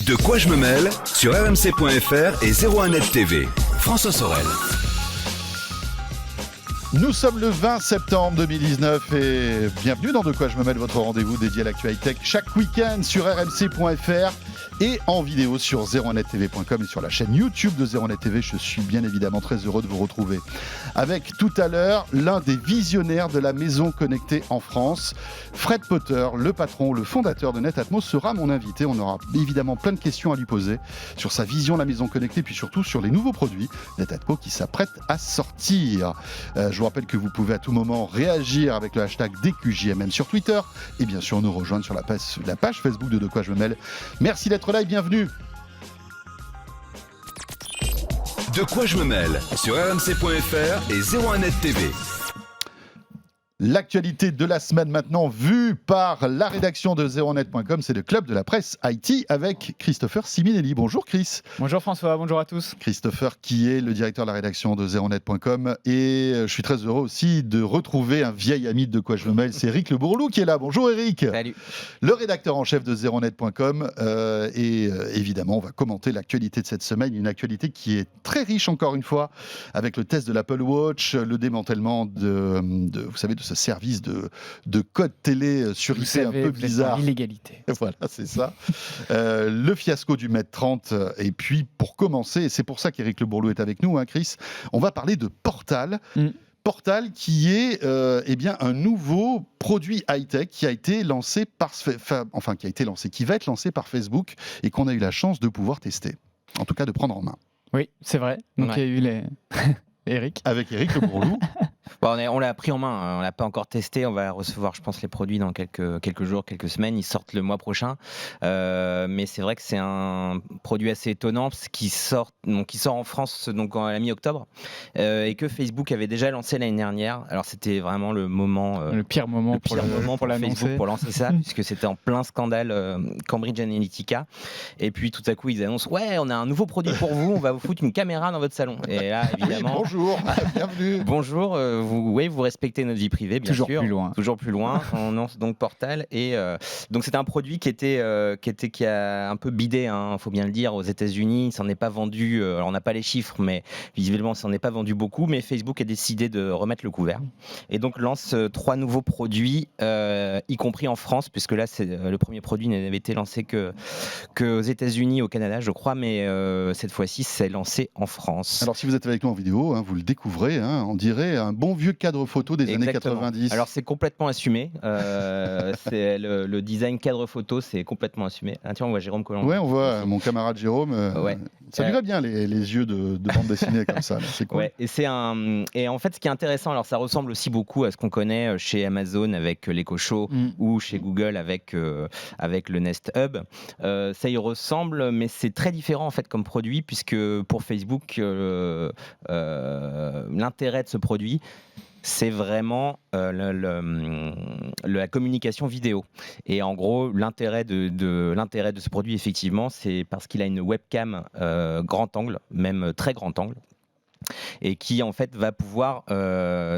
De quoi je me mêle sur rmc.fr et 01net TV. François Sorel. Nous sommes le 20 septembre 2019 et bienvenue dans De quoi je me mêle, votre rendez-vous dédié à l'actu high-tech chaque week-end sur rmc.fr et en vidéo sur 01nettv.com et sur la chaîne YouTube de 01net TV. Je suis bien évidemment très heureux de vous retrouver avec tout à l'heure l'un des visionnaires de la maison connectée en France. Fred Potter, le patron, le fondateur de Netatmo, sera mon invité. On aura évidemment plein de questions à lui poser sur sa vision de la maison connectée, puis surtout sur les nouveaux produits Netatmo qui s'apprête à sortir. Je vous rappelle que vous pouvez à tout moment réagir avec le hashtag DQJMM sur Twitter et bien sûr nous rejoindre sur la page Facebook de quoi je me mêle. Merci d'être là et bienvenue. De quoi je me mêle sur rmc.fr et 01net TV. L'actualité de la semaine maintenant vue par la rédaction de 01net.com, c'est le club de la presse IT avec Christopher Siminelli. Bonjour Chris. Bonjour François, bonjour à tous. Christopher qui est le directeur de la rédaction de 01net.com et je suis très heureux aussi de retrouver un vieil ami de quoi je me mêle, c'est Eric Le Bourlou qui est là. Bonjour Eric. Salut. Le rédacteur en chef de 01net.com et évidemment on va commenter l'actualité de cette semaine, une actualité qui est très riche encore une fois avec le test de l'Apple Watch, le démantèlement vous savez, de ce service de code télé sur IP un peu bizarre. Illégalité. Voilà, c'est ça. Le fiasco du Mate 30. Et puis, pour commencer, et c'est pour ça qu'Éric Le Bourlou est avec nous, hein, Chris, on va parler de Portal. Portal qui est un nouveau produit high-tech qui a été lancé qui va être lancé par Facebook et qu'on a eu la chance de pouvoir tester. En tout cas, de prendre en main. Oui, c'est vrai. Donc il y a eu les... Eric. Avec Éric Le Bourlou. Bon, on l'a pris en main, on l'a pas encore testé, on va recevoir je pense les produits dans quelques jours, quelques semaines, ils sortent le mois prochain, mais c'est vrai que c'est un produit assez étonnant qui sort en France donc à la mi-octobre et que Facebook avait déjà lancé l'année dernière. Alors c'était vraiment le pire moment pour Facebook pour lancer ça puisque c'était en plein scandale Cambridge Analytica et puis tout à coup ils annoncent on a un nouveau produit pour vous, on va vous foutre une caméra dans votre salon et là évidemment bonjour, bienvenue. Bonjour, vous respectez notre vie privée, bien sûr. Toujours plus loin. On lance donc Portal et donc c'était un produit qui a un peu bidé, hein, faut bien le dire, aux États-Unis. Il s'en est pas vendu. Alors on n'a pas les chiffres, mais visiblement, il s'en est pas vendu beaucoup. Mais Facebook a décidé de remettre le couvert et donc lance 3 nouveaux produits, y compris en France, puisque là, c'est le premier produit n'avait été lancé que aux États-Unis, au Canada, je crois, mais cette fois-ci, c'est lancé en France. Alors si vous êtes avec nous en vidéo, hein, vous le découvrez, hein, on dirait un bon vieux cadre photo des années 90. Alors c'est complètement assumé. C'est le design cadre photo, c'est complètement assumé. Ah, tiens, on voit Jérôme Collomb. Ouais, on voit mon camarade Jérôme. Ça lui va bien les yeux de bande dessinée comme ça. Là. C'est cool. Ouais, et en fait, ce qui est intéressant, alors ça ressemble aussi beaucoup à ce qu'on connaît chez Amazon avec l'Echo Show ou chez Google avec le Nest Hub. Ça y ressemble, mais c'est très différent en fait comme produit puisque pour Facebook, l'intérêt de ce produit, c'est vraiment la communication vidéo. Et en gros, l'intérêt de ce produit, effectivement, c'est parce qu'il a une webcam grand angle, même très grand angle, et qui en fait va pouvoir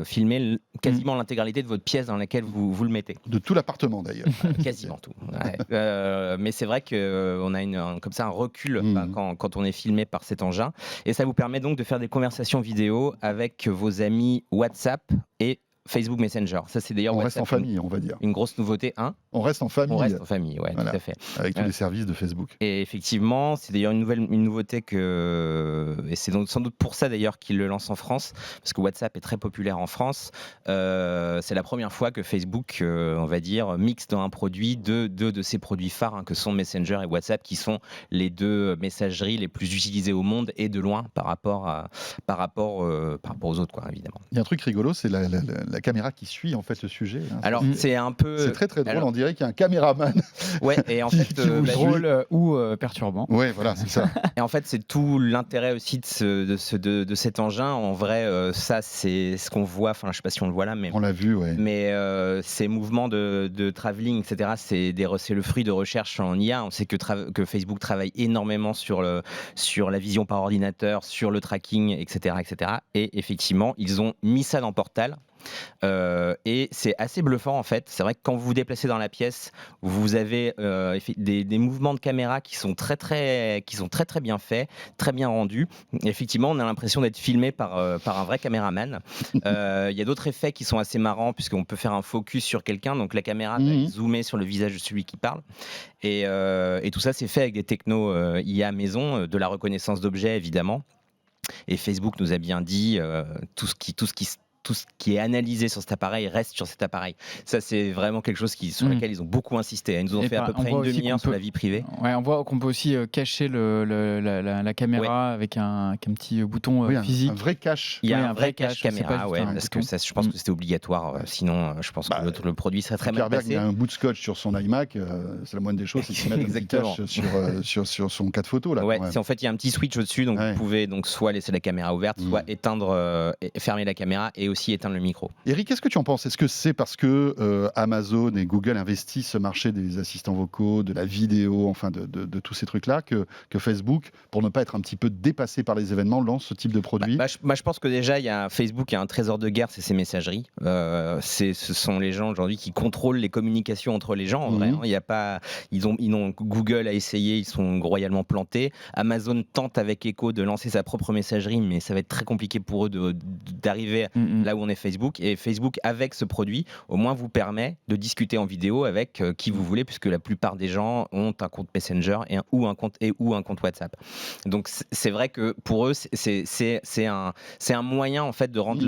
filmer quasiment l'intégralité de votre pièce dans laquelle vous le mettez. De tout l'appartement d'ailleurs. Quasiment tout. Ouais. Mais c'est vrai qu'on a comme ça un recul quand on est filmé par cet engin. Et ça vous permet donc de faire des conversations vidéo avec vos amis WhatsApp et Facebook Messenger. Ça, c'est d'ailleurs on WhatsApp, reste en famille, on va dire. Une grosse nouveauté. On reste en famille. On reste en famille, ouais, voilà, tout à fait. Avec tous les services de Facebook. Et effectivement, c'est d'ailleurs une nouveauté et c'est donc sans doute pour ça d'ailleurs qu'il le lance en France, parce que WhatsApp est très populaire en France. C'est la première fois que Facebook, on va dire, mixe dans un produit deux de ses produits phares, hein, que sont Messenger et WhatsApp, qui sont les deux messageries les plus utilisées au monde et de loin par rapport aux autres, quoi, évidemment. Il y a un truc rigolo, c'est la caméra qui suit en fait le sujet. Hein. Alors c'est un peu... C'est très très drôle, on dirait qu'il y a un caméraman. Ouais, et en fait... drôle ou perturbant. Ouais, voilà, c'est ça. Et en fait, c'est tout l'intérêt aussi de cet engin. En vrai, ça, c'est ce qu'on voit, enfin je sais pas si on le voit là, mais... On l'a vu, ouais. Mais ces mouvements de travelling, etc., c'est le fruit de recherche en IA. On sait que Facebook travaille énormément sur la vision par ordinateur, sur le tracking, etc., etc. Et effectivement, ils ont mis ça dans Portal. Et c'est assez bluffant en fait. C'est vrai que quand vous vous déplacez dans la pièce, vous avez des mouvements de caméra qui sont très bien faits, très bien rendus. Effectivement, on a l'impression d'être filmé par un vrai caméraman. Il y a d'autres effets qui sont assez marrants puisqu'on peut faire un focus sur quelqu'un, donc la caméra va zoomer sur le visage de celui qui parle. Et tout ça, c'est fait avec des technos IA maison, de la reconnaissance d'objets évidemment. Et Facebook nous a bien dit tout ce qui est analysé sur cet appareil reste sur cet appareil. Ça, c'est vraiment quelque chose sur lequel ils ont beaucoup insisté. Ils nous ont fait à peu près une demi-heure sur la vie privée. Ouais, on voit qu'on peut aussi cacher la caméra avec un petit bouton physique. Un vrai cache. Il y a un vrai cache caméra, parce que ça, je pense que c'était obligatoire. Sinon, je pense que le produit serait très mal passé. Il y a un bout de scotch sur son iMac. C'est la moindre des choses, c'est qu'il met un petit cache sur son cas de photo. Ouais, en fait, il y a un petit switch au-dessus, donc vous pouvez soit laisser la caméra ouverte, soit éteindre, fermer la caméra et aussi éteindre le micro. Eric, qu'est-ce que tu en penses ? Est-ce que c'est parce que Amazon et Google investissent ce marché des assistants vocaux, de la vidéo, enfin de tous ces trucs-là, que Facebook, pour ne pas être un petit peu dépassé par les événements, lance ce type de produit ? Je pense que déjà, Facebook a un trésor de guerre, c'est ses messageries. Ce sont les gens aujourd'hui qui contrôlent les communications entre les gens. En vrai, il y a pas, Google a essayé, ils sont royalement plantés. Amazon tente avec Echo de lancer sa propre messagerie, mais ça va être très compliqué pour eux d'arriver là où on est Facebook. Et Facebook, avec ce produit, au moins vous permet de discuter en vidéo avec qui vous voulez, puisque la plupart des gens ont un compte Messenger ou un compte WhatsApp. Donc c'est vrai que pour eux, c'est un moyen en fait de rendre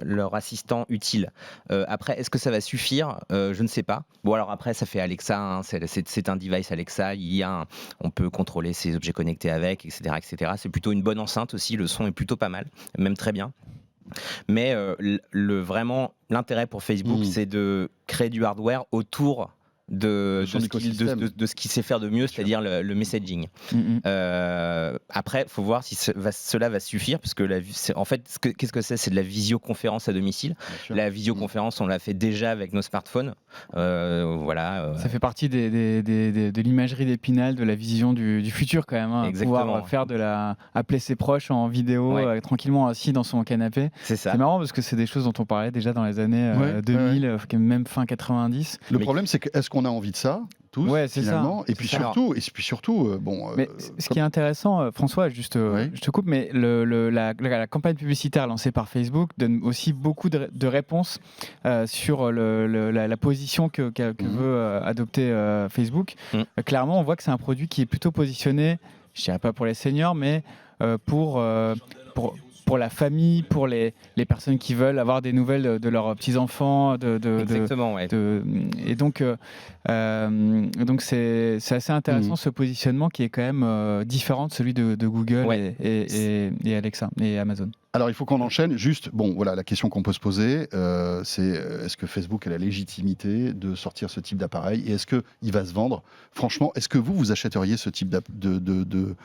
leur assistant utile. Après, est-ce que ça va suffire ? Je ne sais pas. Bon, alors après, ça fait Alexa, c'est un device Alexa, on peut contrôler ses objets connectés avec, etc. C'est plutôt une bonne enceinte aussi, le son est plutôt pas mal, même très bien. Mais vraiment, l'intérêt pour Facebook, c'est de créer du hardware autour de ce qu'il sait faire de mieux, c'est-à-dire le messaging. Après, il faut voir si cela va suffire, parce que en fait, qu'est-ce que c'est ? C'est de la visioconférence à domicile. La visioconférence, on l'a fait déjà avec nos smartphones. Ça fait partie de l'imagerie d'Épinal, de la vision du futur quand même. Pouvoir faire appeler ses proches en vidéo, tranquillement assis dans son canapé. C'est marrant parce que c'est des choses dont on parlait déjà dans les années 2000, même fin 90. Le problème, c'est que est-ce qu'on a envie de ça tous, finalement, et puis surtout, mais ce qui est intéressant, François, je te coupe, mais la campagne publicitaire lancée par Facebook donne aussi beaucoup de réponses sur la position que veut adopter Facebook. Clairement, on voit que c'est un produit qui est plutôt positionné, je dirais pas pour les seniors, mais pour la famille, pour les personnes qui veulent avoir des nouvelles de leurs petits-enfants. Exactement, Et donc c'est assez intéressant ce positionnement qui est quand même différent de celui de Google et Alexa et Amazon. Alors, il faut qu'on enchaîne. Juste, la question qu'on peut se poser, c'est est-ce que Facebook a la légitimité de sortir ce type d'appareil et est-ce qu'il va se vendre ? Franchement, est-ce que vous achèteriez ce type de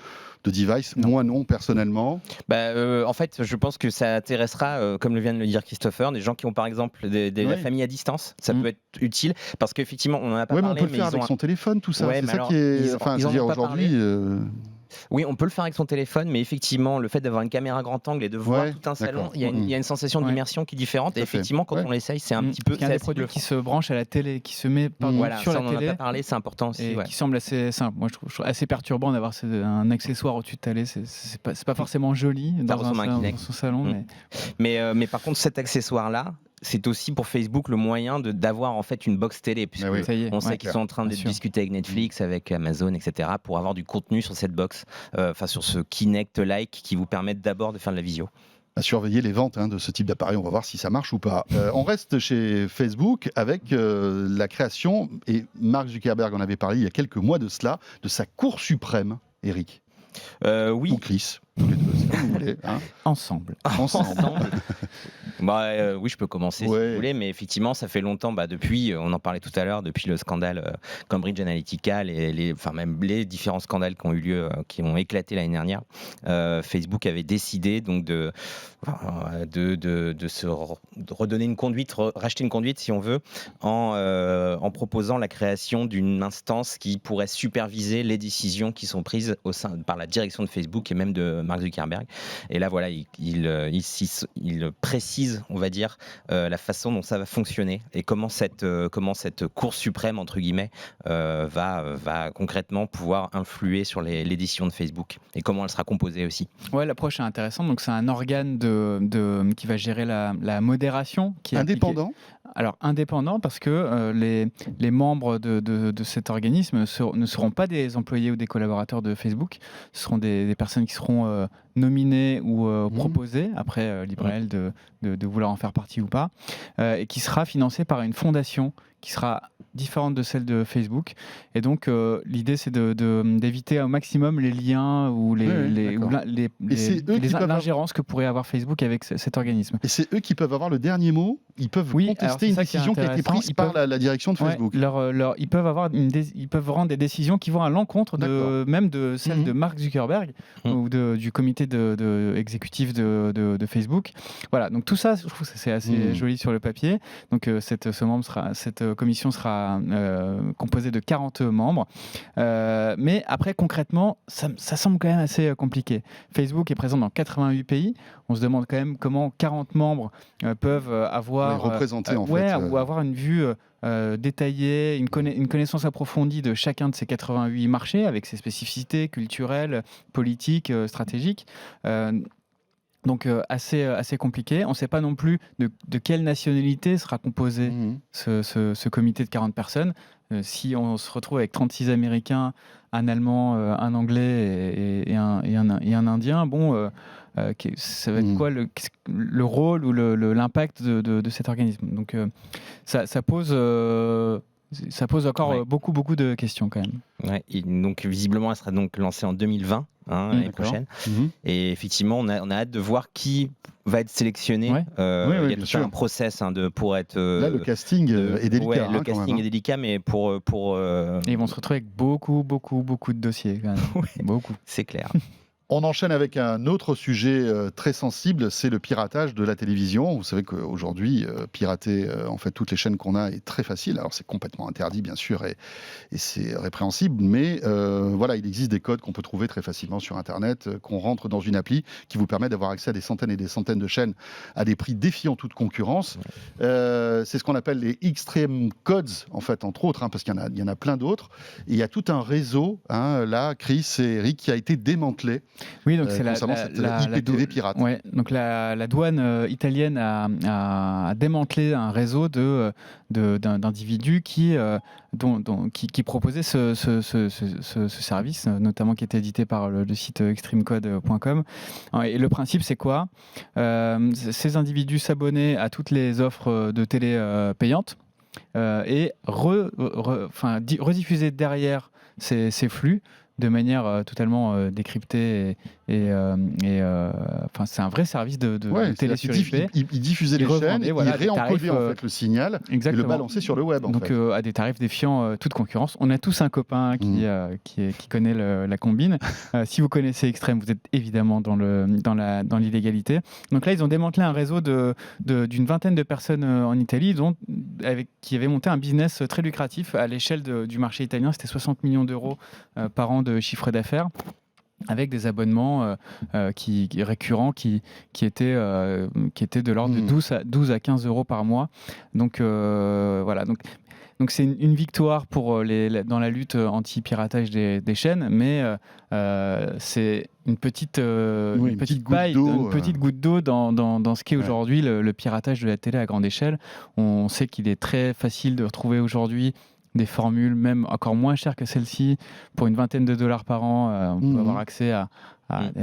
device ? Moi, non, personnellement. En fait, je pense que ça intéressera, comme vient de le dire Christopher, des gens qui ont par exemple la famille à distance. Ça peut être utile parce qu'effectivement, on en a pas parlé. Mais on peut le faire avec son téléphone, tout ça. C'est ça qui est. Enfin, je veux dire, aujourd'hui. Oui, on peut le faire avec son téléphone, mais effectivement, le fait d'avoir une caméra grand angle et de voir tout un salon, il y a une sensation d'immersion qui est différente. Et effectivement, quand on l'essaye, c'est un petit peu. Il y a des produits qui se branchent à la télé, qui se met sur la télé. On en a pas parlé, c'est important aussi. Et qui semble assez simple. Moi, je trouve assez perturbant d'avoir un accessoire au-dessus de télé. C'est pas forcément joli dans son salon. Mais par contre, cet accessoire-là, c'est aussi pour Facebook le moyen d'avoir en fait une box télé, puisqu'on sait qu'ils sont en train de discuter avec Netflix, avec Amazon, etc., pour avoir du contenu sur cette box, sur ce Kinect-like qui vous permettent d'abord de faire de la visio. À surveiller les ventes de ce type d'appareil, on va voir si ça marche ou pas. On reste chez Facebook avec la création, et Mark Zuckerberg en avait parlé il y a quelques mois de cela, de sa Cour suprême, Eric. Oui. Ou Chris, tous les deux, si vous voulez. Ensemble. Oui, je peux commencer si vous voulez, mais effectivement, ça fait longtemps, depuis, on en parlait tout à l'heure, depuis le scandale Cambridge Analytica, même les différents scandales qui ont eu lieu, qui ont éclaté l'année dernière, Facebook avait décidé donc de se redonner une conduite, racheter une conduite si on veut, en proposant la création d'une instance qui pourrait superviser les décisions qui sont prises par la direction de Facebook et même de Mark Zuckerberg. Et là, voilà, il précise analyse, on va dire, la façon dont ça va fonctionner et comment cette Cour suprême, entre guillemets, va concrètement pouvoir influer sur l'édition de Facebook et comment elle sera composée aussi. Ouais, l'approche est intéressante. Donc, c'est un organe qui va gérer la modération. Qui est indépendant. appliquée. Alors, indépendant parce que les membres de cet organisme ne seront pas des employés ou des collaborateurs de Facebook. Ce seront des personnes qui seront nominées ou proposées, après libre à elle de vouloir en faire partie ou pas, et qui sera financée par une fondation qui sera différente de celle de Facebook. Et donc, l'idée, c'est d'éviter au maximum les liens ou l'ingérence que pourrait avoir Facebook avec cet organisme. Et c'est eux qui peuvent avoir le dernier mot. Ils peuvent contester une décision qui a été prise par la direction de Facebook. Ils peuvent rendre des décisions qui vont à l'encontre même de celle de Mark Zuckerberg ou du comité exécutif de Facebook. Voilà, donc tout ça, je trouve que c'est assez joli sur le papier. Donc cette commission sera composée de 40 membres. Mais après, concrètement, ça semble quand même assez compliqué. Facebook est présent dans 88 pays. On se demande quand même comment 40 membres peuvent avoir représentés ou avoir une vue détaillée, une connaissance approfondie de chacun de ces 88 marchés avec ses spécificités culturelles, politiques, stratégiques. Donc assez compliqué. On ne sait pas non plus de quelle nationalité sera composé ce comité de 40 personnes. Si on se retrouve avec 36 Américains, un Allemand, un Anglais et un Indien, ça va être quoi le rôle ou l'impact de cet organisme. Donc ça pose encore beaucoup de questions quand même. Ouais, et donc visiblement, elle sera donc lancée en 2020. L'année prochaine. Et effectivement, on a hâte de voir qui va être sélectionné. Il y a tout un process pour être. Là, le casting est délicat. Le casting est délicat, mais pour. Et ils vont se retrouver avec beaucoup de dossiers. Quand même. Beaucoup. C'est clair. On enchaîne avec un autre sujet très sensible, c'est le piratage de la télévision. Vous savez qu'aujourd'hui, pirater en fait toutes les chaînes qu'on a est très facile. Alors c'est complètement interdit bien sûr et c'est répréhensible, mais voilà, il existe des codes qu'on peut trouver très facilement sur Internet, qu'on rentre dans une appli qui vous permet d'avoir accès à des centaines et des centaines de chaînes à des prix défiant toute concurrence. C'est ce qu'on appelle les Extreme Codes, en fait, entre autres, parce qu'il y en a plein d'autres. Et il y a tout un réseau, là, Chris et Eric, qui a été démantelé. Oui, donc c'est cette IPTV pirate. Ouais, donc la douane italienne a démantelé un réseau d'individus qui proposaient ce service, notamment qui était édité par le site extremecode.com. Et le principe, c'est quoi ? Ces individus s'abonnaient à toutes les offres de télé payantes et rediffusaient derrière ces flux de manière totalement décryptée c'est un vrai service de télé sur IP. Ils diffusaient les chaînes, ils réencodaient en fait le signal et le balançaient sur le web. Donc à des tarifs défiant toute concurrence. On a tous un copain qui connaît la combine. Si vous connaissez Extreme, vous êtes évidemment dans l'illégalité. Donc là, ils ont démantelé un réseau d'une vingtaine de personnes en Italie qui avaient monté un business très lucratif à l'échelle du marché italien. C'était 60 millions d'euros par an de chiffre d'affaires, avec des abonnements récurrents qui étaient de l'ordre de 12 à 15 euros par mois. Donc voilà. Donc c'est une victoire dans la lutte anti-piratage des chaînes, mais c'est une petite goutte d'eau dans ce qu'est aujourd'hui le piratage de la télé à grande échelle. On sait qu'il est très facile de retrouver aujourd'hui des formules même encore moins chères que celle-ci pour une vingtaine de dollars par an. On peut avoir accès à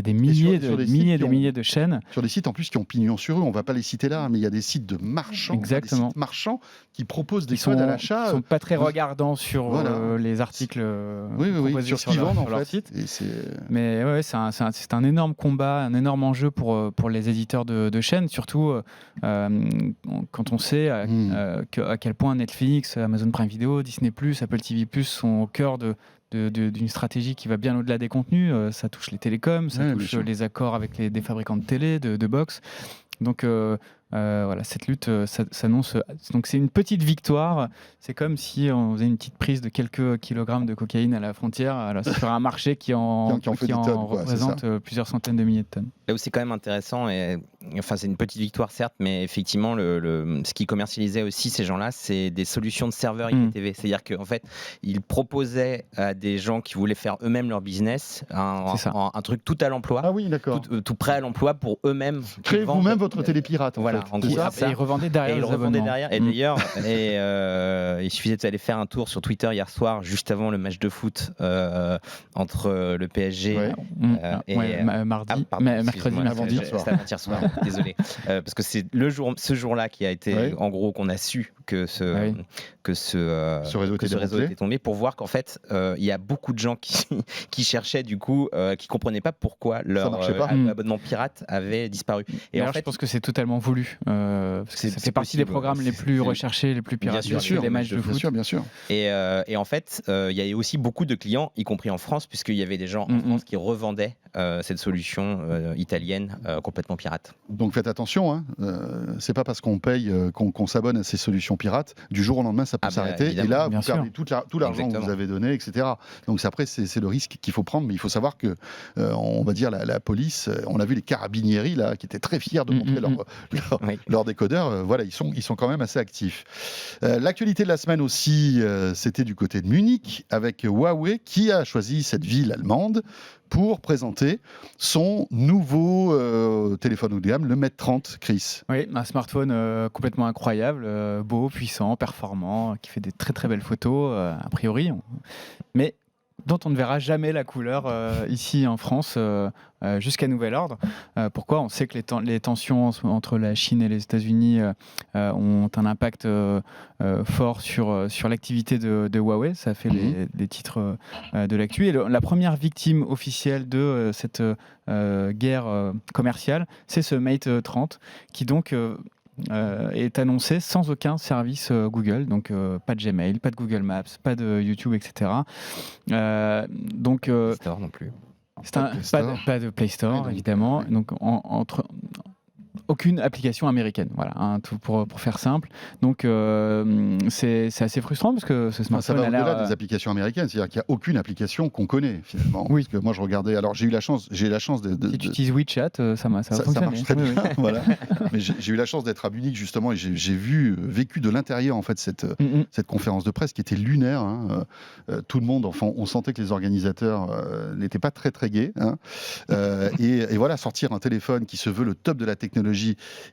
des milliers de chaînes. Sur des sites en plus qui ont pignon sur eux, on ne va pas les citer là, mais il y a des sites de marchands, Exactement. Des sites marchands qui proposent des codes à l'achat. Ils ne sont pas très regardants sur les articles sur ce qu'ils vendent en leur fait. site. Mais c'est un énorme combat, un énorme enjeu pour les éditeurs de chaînes, surtout quand on sait à quel point Netflix, Amazon Prime Video, Disney+, Apple TV+, sont au cœur d'une stratégie qui va bien au-delà des contenus. Ça touche les télécoms, ça touche les accords avec des fabricants de télé, de box. Donc voilà, cette lutte s'annonce. Donc c'est une petite victoire. C'est comme si on faisait une petite prise de quelques kilogrammes de cocaïne à la frontière sur un marché qui en représente plusieurs centaines de milliers de tonnes. Là où c'est quand même intéressant, et enfin c'est une petite victoire certes, mais effectivement ce qu'ils commercialisaient aussi ces gens-là, c'est des solutions de serveurs IPTV. C'est-à-dire qu'en fait, ils proposaient à des gens qui voulaient faire eux-mêmes leur business un truc tout à l'emploi, tout prêt à l'emploi pour eux-mêmes. Créez vous-même votre télé pirate. Voilà, en gros, et ils revendaient derrière. Et d'ailleurs, il suffisait d'aller faire un tour sur Twitter hier soir, juste avant le match de foot entre le PSG mercredi avant-hier soir. Désolé, parce que c'est ce jour-là qui a été, en gros, qu'on a su que ce réseau était tombé, pour voir qu'en fait, il y a beaucoup de gens qui cherchaient, du coup, qui comprenaient pas pourquoi leur abonnement pirate avait disparu. Et en fait, je pense que c'est totalement voulu. Parce que ça fait partie des programmes les plus recherchés, les plus piratés, des matchs de foot. Bien sûr. Et en fait, il y a aussi beaucoup de clients, y compris en France, puisqu'il y avait des gens en France qui revendaient cette solution italienne complètement pirate. Donc faites attention, hein. C'est pas parce qu'on paye qu'on s'abonne à ces solutions pirates, du jour au lendemain ça peut s'arrêter, et là vous perdez tout l'argent que vous avez donné, etc. Donc après c'est le risque qu'il faut prendre, mais il faut savoir que on va dire la police, on a vu les carabinieri là qui étaient très fiers de montrer leur décodeur, voilà, ils sont quand même assez actifs. L'actualité de la semaine aussi, c'était du côté de Munich avec Huawei qui a choisi cette ville allemande pour présenter son nouveau téléphone haut de gamme, le Mate 30, Chris. Oui, un smartphone complètement incroyable, beau, puissant, performant, qui fait des très très belles photos, a priori. Mais dont on ne verra jamais la couleur ici en France jusqu'à nouvel ordre. Pourquoi ? On sait que les tensions entre la Chine et les États-Unis ont un impact fort sur l'activité de Huawei. Ça fait les titres de l'actu. Et la première victime officielle de cette guerre commerciale, c'est ce Mate 30 qui donc est annoncé sans aucun service Google, donc pas de Gmail, pas de Google Maps, pas de YouTube, etc. Store non plus. Pas de Play Store, évidemment. Donc aucune application américaine, voilà, hein, tout pour faire simple. Donc c'est assez frustrant parce que ce smartphone ça va au-delà des applications américaines, c'est-à-dire qu'il n'y a aucune application qu'on connaît finalement. Oui. Parce que moi je regardais, alors j'ai eu la chance de si tu utilises WeChat, ça marche très bien. Voilà. Mais j'ai eu la chance d'être à Munich justement et j'ai vécu de l'intérieur en fait cette conférence de presse qui était lunaire. Hein. Tout le monde, enfin, on sentait que les organisateurs n'étaient pas très très gais. Hein. Et voilà, sortir un téléphone qui se veut le top de la technologie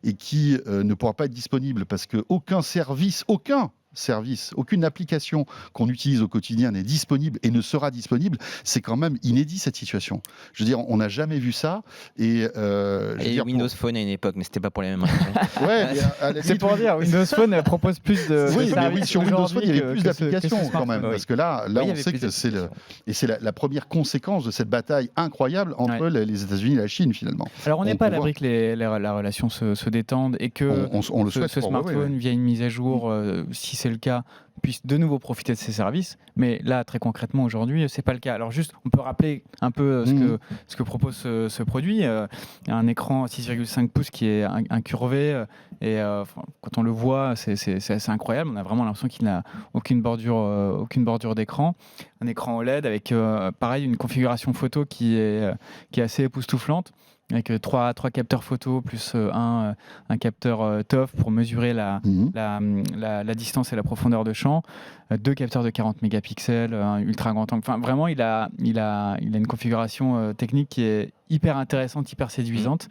et qui ne pourra pas être disponible parce qu'aucun service, aucune application qu'on utilise au quotidien n'est disponible et ne sera disponible, c'est quand même inédit cette situation. Je veux dire, on n'a jamais vu ça. Et Windows Phone à une époque, mais c'était pas pour les mêmes raisons. C'est pour dire, Windows Phone propose plus de services. Sur Windows Phone, il y avait plus d'applications quand même. Parce que là on sait que c'est la première conséquence de cette bataille incroyable entre les États-Unis et la Chine finalement. Alors on n'est pas à l'abri que la relation se détende et que ce smartphone, via une mise à jour, si c'est le cas, puisse de nouveau profiter de ces services. Mais là, très concrètement, aujourd'hui, c'est pas le cas. Alors juste, on peut rappeler un peu ce que propose ce produit. Un écran 6,5 pouces qui est incurvé et quand on le voit, c'est assez incroyable. On a vraiment l'impression qu'il n'a aucune bordure d'écran. Un écran OLED avec, pareil, une configuration photo qui est assez époustouflante, avec trois capteurs photo plus un capteur TOF pour mesurer la distance et la profondeur de champ, 2 capteurs de 40 mégapixels, un ultra grand angle. Enfin, vraiment, il a une configuration technique qui est hyper intéressante, hyper séduisante.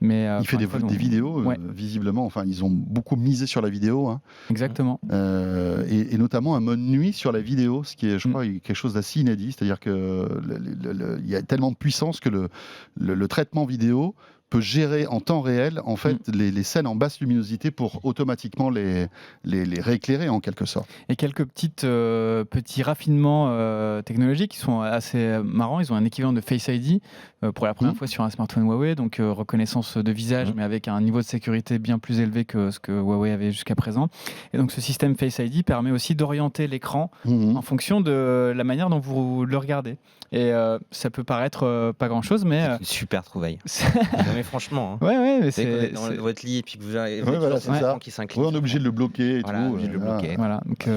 Mais, il fait des vidéos, visiblement. Enfin, ils ont beaucoup misé sur la vidéo. Hein. Exactement. Et notamment un mode nuit sur la vidéo, ce qui est, je crois, quelque chose d'assez inédit. C'est-à-dire qu'il y a tellement de puissance que le traitement vidéo peut gérer en temps réel en fait les scènes en basse luminosité pour automatiquement les rééclairer en quelque sorte. Et quelques petits raffinements technologiques qui sont assez marrants. Ils ont un équivalent de Face ID pour la première fois sur un smartphone Huawei, donc reconnaissance de visage mais avec un niveau de sécurité bien plus élevé que ce que Huawei avait jusqu'à présent. Et donc ce système Face ID permet aussi d'orienter l'écran en fonction de la manière dont vous le regardez. Et ça peut paraître pas grand-chose, mais... C'est une super trouvaille. franchement. Hein. Ouais, mais c'est dans votre lit et puis que vous avez c'est ça. qui s'incline. Ouais, on est obligé de le bloquer et voilà, tout. obligé de le bloquer. Voilà, donc,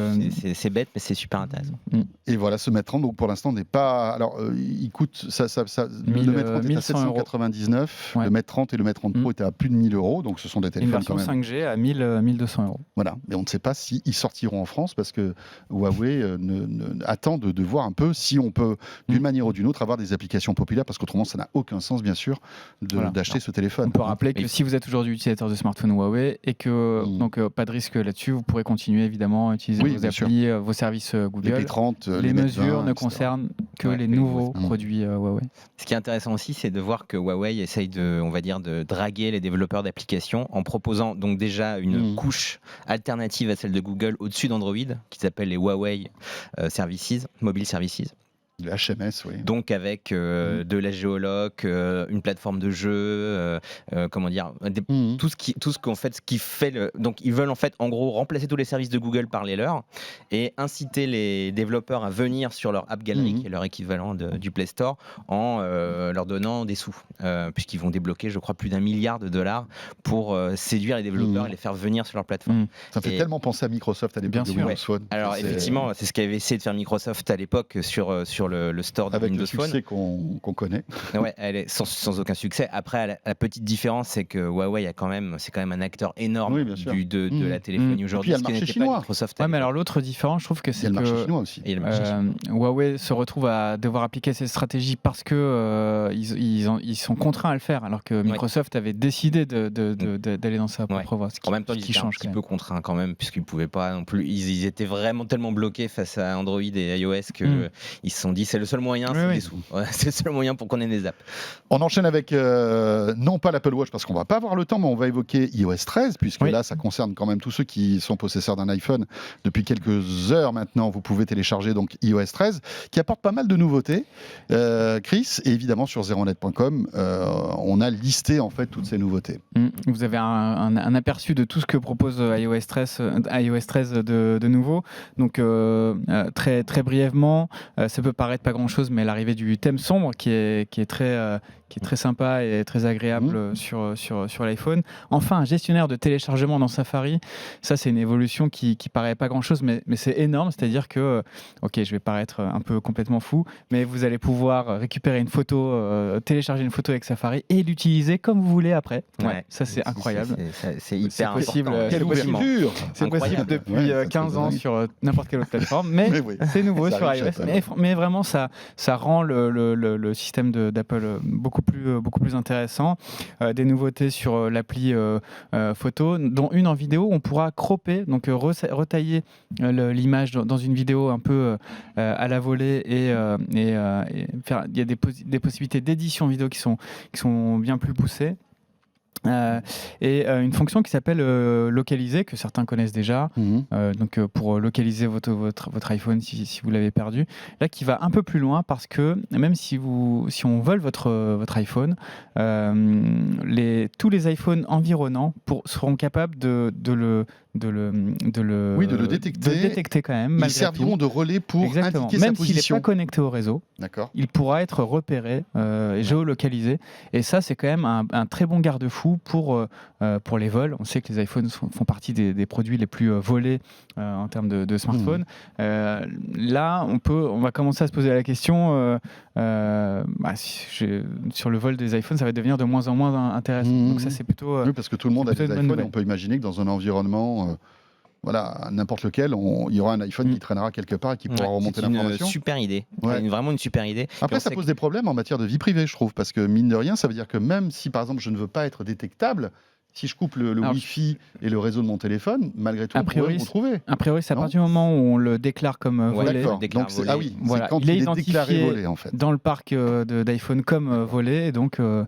c'est bête, mais c'est super intéressant. Et voilà, ce Mate 30, donc pour l'instant, n'est pas. Alors, il coûte. Le Mate 30 est à 799. Ouais. Le Mate 30 et le Mate 30 Pro étaient à plus de 1000 €. Donc, ce sont des téléphones. Une version quand même. 5G à 1200 €. Voilà. Mais on ne sait pas s'ils sortiront en France parce que Huawei attend de voir un peu si on peut, d'une manière ou d'une autre, avoir des applications populaires parce qu'autrement, ça n'a aucun sens, bien sûr, d'acheter ce téléphone. On peut rappeler que si vous êtes aujourd'hui utilisateur de smartphone Huawei et que donc pas de risque là-dessus, vous pourrez continuer évidemment à utiliser vos applis, vos services Google. Les P30, les mesures ne concernent que les nouveaux produits Huawei. Ce qui est intéressant aussi, c'est de voir que Huawei essaye de draguer les développeurs d'applications en proposant donc déjà une couche alternative à celle de Google au-dessus d'Android, qui s'appelle les Huawei Services, Mobile Services. Le HMS, oui. Donc avec de la géoloc, une plateforme de jeu, comment dire, tout ce qui fait donc ils veulent en fait en gros remplacer tous les services de Google par les leurs et inciter les développeurs à venir sur leur App Gallery, qui est leur équivalent du Play Store, en leur donnant des sous, puisqu'ils vont débloquer, je crois, plus d'$1 milliard pour séduire les développeurs et les faire venir sur leur plateforme. Ça fait tellement penser à Microsoft à l'époque de Windows Phone. Alors effectivement, c'est ce qu'avait essayé de faire Microsoft à l'époque sur le store de Windows Phone. Avec le succès qu'on connaît. Ouais, elle est sans aucun succès. Après, la petite différence, c'est que Huawei c'est quand même un acteur énorme de la téléphonie aujourd'hui. Et puis il y a le marché chinois. Microsoft. Ouais, mais alors l'autre différence, je trouve que c'est que le marché chinois aussi. Huawei se retrouve à devoir appliquer cette stratégie parce que ils sont contraints à le faire, alors que Microsoft avait décidé d'aller dans sa propre voie. En même temps, ils étaient un petit peu contraints quand même, puisqu'ils pouvaient pas non plus. Ils étaient vraiment tellement bloqués face à Android et iOS que ils se sont dit c'est le seul moyen, c'est des sous. Ouais, c'est le seul moyen pour qu'on ait des apps. On enchaîne avec non pas l'Apple Watch parce qu'on va pas avoir le temps, mais on va évoquer iOS 13 puisque là ça concerne quand même tous ceux qui sont possesseurs d'un iPhone depuis quelques heures maintenant. Vous pouvez télécharger donc iOS 13 qui apporte pas mal de nouveautés. Chris, et évidemment sur 01net.com, on a listé en fait toutes ces nouveautés. Vous avez un aperçu de tout ce que propose iOS 13 de nouveau. Donc très très brièvement, ça peut paraître pas grand-chose, mais l'arrivée du thème sombre qui est très sympa et très agréable sur l'iPhone. Enfin, un gestionnaire de téléchargement dans Safari, ça c'est une évolution qui paraît pas grand-chose, mais c'est énorme, c'est-à-dire que, ok, je vais paraître un peu complètement fou, mais vous allez pouvoir récupérer une photo, télécharger une photo avec Safari et l'utiliser comme vous voulez après. Ouais, ça c'est incroyable. C'est hyper possible. Quelle ouverture! C'est possible depuis 15 ans sur n'importe quelle autre plateforme, mais c'est nouveau sur iOS. Mais vraiment, ça rend le système d'Apple beaucoup plus intéressant. Des nouveautés sur l'appli photo, dont une en vidéo, on pourra cropper, donc retailler l'image dans une vidéo un peu à la volée et faire. Il y a des possibilités d'édition vidéo qui sont bien plus poussées. Et une fonction qui s'appelle localiser, que certains connaissent déjà, donc pour localiser votre iPhone si vous l'avez perdu, là qui va un peu plus loin parce que même si on vole votre iPhone, tous les iPhones environnants seront capables de le détecter quand même. Ils serviront de relais pour indiquer sa position. Même s'il n'est pas connecté au réseau, il pourra être repéré et géolocalisé. Et ça, c'est quand même un très bon garde-fou pour les vols. On sait que les iPhones font partie des produits les plus volés en termes de smartphones. Là, on va commencer à se poser la question sur le vol des iPhones, ça va devenir de moins en moins intéressant. Donc ça, c'est plutôt... oui, parce que tout le monde a des iPhones et on peut imaginer que dans un environnement... n'importe lequel, il y aura un iPhone qui traînera quelque part et qui pourra remonter l'information. C'est une super idée. Vraiment une super idée. Après, ça pose des problèmes en matière de vie privée, je trouve, parce que mine de rien, ça veut dire que même si, par exemple, je ne veux pas être détectable, si je coupe le Wi-Fi et le réseau de mon téléphone, malgré tout, on pourrait le retrouver. A priori, c'est à partir du moment où on le déclare comme volé. D'accord. Donc, c'est quand il est déclaré volé, en fait. Dans le parc d'iPhone comme volé, et donc il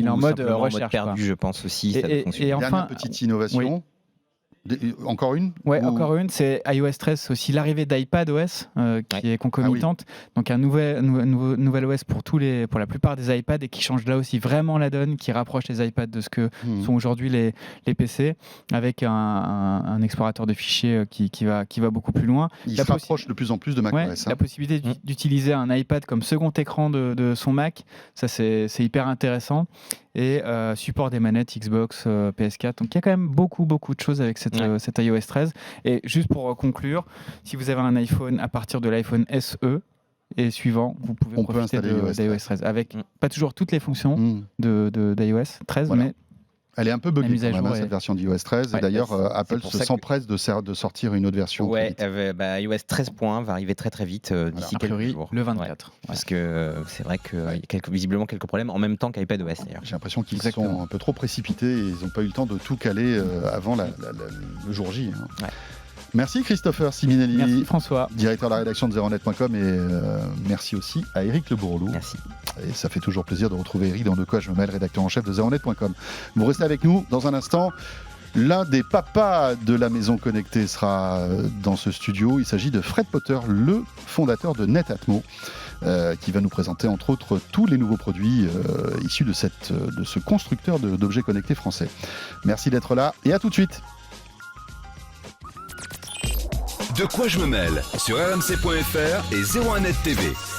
est en mode recherche. Perdu, je pense aussi. Et enfin, petite innovation. Encore une encore une, c'est iOS 13, c'est aussi l'arrivée d'iPadOS qui est concomitante. Donc un nouvel OS pour la plupart des iPads et qui change là aussi vraiment la donne, qui rapproche les iPads de ce que sont aujourd'hui les PC, avec un explorateur de fichiers qui va beaucoup plus loin. Il se rapproche de plus en plus de macOS. La possibilité d'utiliser un iPad comme second écran de son Mac, ça c'est hyper intéressant. et support des manettes Xbox, PS4. Donc il y a quand même beaucoup de choses avec cette iOS 13. Et juste pour conclure, si vous avez un iPhone à partir de l'iPhone SE et suivant, vous pouvez profiter d'iOS 13 avec pas toujours toutes les fonctions d'iOS 13, mais elle est un peu buggée quand même, cette version d'iOS 13. Et d'ailleurs, Apple s'empresse de sortir une autre version. iOS 13.1 va arriver très vite d'ici quelques jours. Le 24. Parce que c'est vrai qu'il y a visiblement quelques problèmes en même temps qu'iPadOS d'ailleurs. J'ai l'impression qu'ils sont un peu trop précipités et ils n'ont pas eu le temps de tout caler avant le jour J. Merci Christopher Siminelli. Merci François. Directeur de la rédaction de ZeroNet.com et merci aussi à Eric Le Bourreau. Merci. Et ça fait toujours plaisir de retrouver Eric dans De quoi je me mêle, rédacteur en chef de ZeroNet.com. Vous restez avec nous dans un instant. L'un des papas de la maison connectée sera dans ce studio. Il s'agit de Fred Potter, le fondateur de Netatmo, qui va nous présenter entre autres tous les nouveaux produits issus de ce constructeur d'objets connectés français. Merci d'être là et à tout de suite. De quoi je me mêle sur RMC.fr et 01net TV.